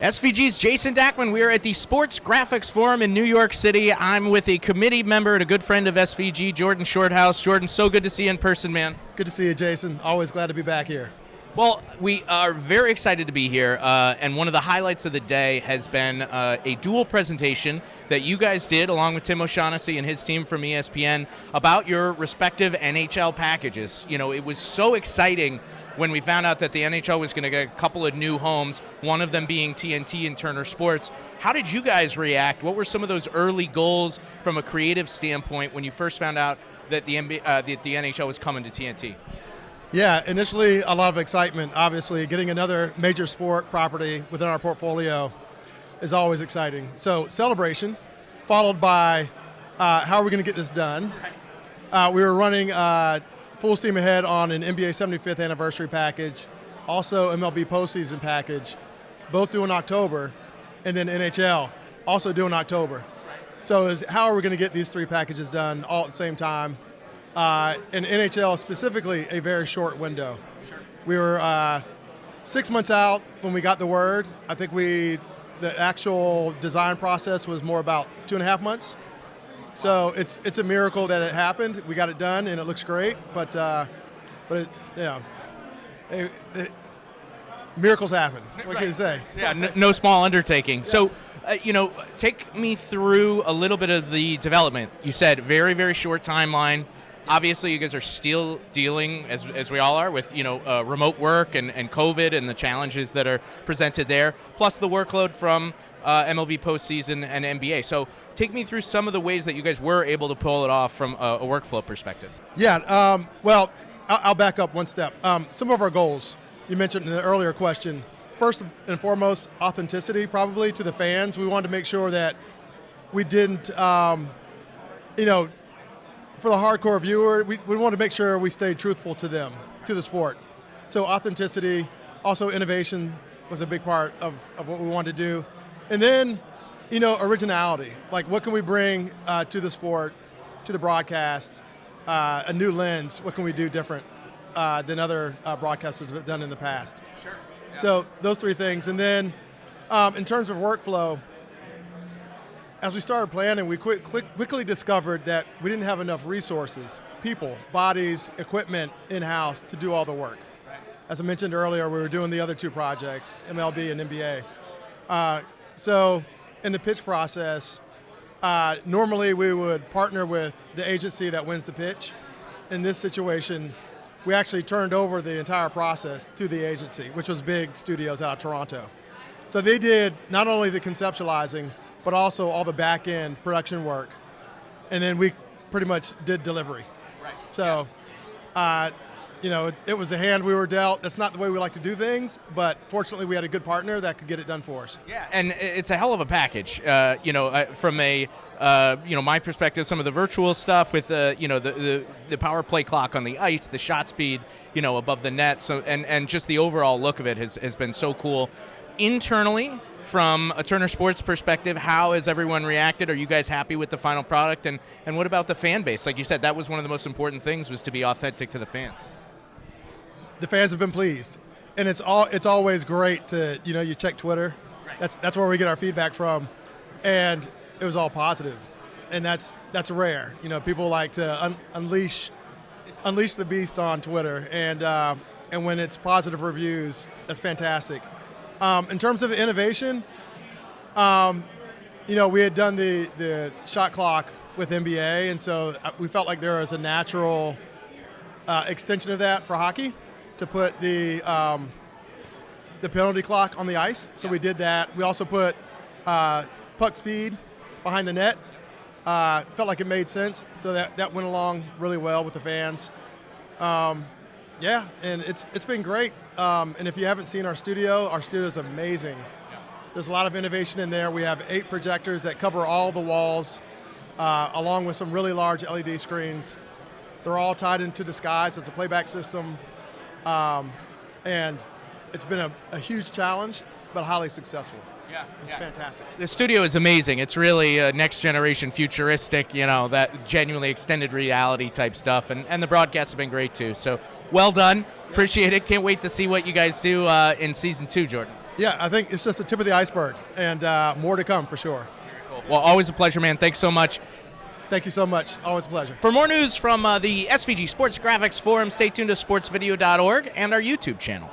SVG's Jason Dackman. We are at the Sports Graphics Forum in New York City. I'm with a committee member and a good friend of SVG, Jordan Shorthouse. Jordan, so good to see you in person, man. Good to see you, Jason. Always glad to be back here. Well, we are very excited to be here, and one of the highlights of the day has been a dual presentation that you guys did, along with Tim O'Shaughnessy and his team from ESPN, about your respective NHL packages. You know, it was so exciting when we found out that the NHL was going to get a couple of new homes, one of them being TNT and Turner Sports. How did you guys react? What were some of those early goals from a creative standpoint when you first found out that the NHL was coming to TNT? Yeah, initially a lot of excitement. Obviously, getting another major sport property within our portfolio is always exciting. So celebration, followed by how are we going to get this done? We were running full steam ahead on an NBA 75th anniversary package, also MLB postseason package, both due in October, and then NHL also due in October. So is how are we going to get these three packages done all at the same time? And NHL specifically, a very short window. Sure. We were 6 months out when we got the word. I think the actual design process was more about 2.5 months. So it's a miracle that it happened. We got it done, and it looks great. But miracles happen. What can you say? Yeah, no small undertaking. Yeah. So, take me through a little bit of the development. You said very, very short timeline. Obviously, you guys are still dealing, as we all are, with remote work and COVID and the challenges that are presented there, plus the workload from MLB postseason and NBA. So take me through some of the ways that you guys were able to pull it off from a workflow perspective. Yeah, well, I'll back up one step. Some of our goals, you mentioned in the earlier question, first and foremost, authenticity probably to the fans. We wanted to make sure that we didn't, for the hardcore viewer, we wanted to make sure we stayed truthful to them, to the sport. So authenticity, also innovation was a big part of what we wanted to do. And then, originality. Like, what can we bring to the sport, to the broadcast, a new lens? What can we do different than other broadcasters have done in the past? Sure. Yeah. So those three things. And then in terms of workflow, as we started planning, we quickly discovered that we didn't have enough resources, people, bodies, equipment in-house to do all the work. Right. As I mentioned earlier, we were doing the other two projects, MLB and NBA. So in the pitch process, normally we would partner with the agency that wins the pitch. In this situation, we actually turned over the entire process to the agency, which was Big Studios out of Toronto. So they did not only the conceptualizing, but also all the back-end production work. And then we pretty much did delivery. Right. So, it was the hand we were dealt. That's not the way we like to do things, but fortunately we had a good partner that could get it done for us. Yeah, and it's a hell of a package. From my perspective, some of the virtual stuff with the power play clock on the ice, the shot speed, above the net, so and just the overall look of it has been so cool. Internally, from a Turner Sports perspective, how has everyone reacted? Are you guys happy with the final product? And what about the fan base? Like you said, that was one of the most important things, was to be authentic to the fans. The fans have been pleased, and it's always great to you check Twitter. Right. That's where we get our feedback from, and it was all positive, and that's rare. People like to unleash the beast on Twitter, and when it's positive reviews, that's fantastic. In terms of innovation, we had done the shot clock with NBA, and so we felt like there was a natural extension of that for hockey, to put the penalty clock on the ice. So we did that. We also put puck speed behind the net. Felt like it made sense, so that went along really well with the fans. Yeah, and it's been great. And if you haven't seen our studio is amazing. There's a lot of innovation in there. We have 8 projectors that cover all the walls, along with some really large LED screens. They're all tied into the skies. It's a playback system. And it's been a huge challenge, but highly successful. Yeah, it's fantastic. The studio is amazing. It's really next generation futuristic, that genuinely extended reality type stuff. And the broadcasts have been great too. So well done. Appreciate it. Can't wait to see what you guys do in season 2, Jordan. Yeah, I think it's just the tip of the iceberg, and more to come for sure. Cool. Well, always a pleasure, man. Thanks so much. Thank you so much. Always a pleasure. For more news from the SVG Sports Graphics Forum, stay tuned to sportsvideo.org and our YouTube channel.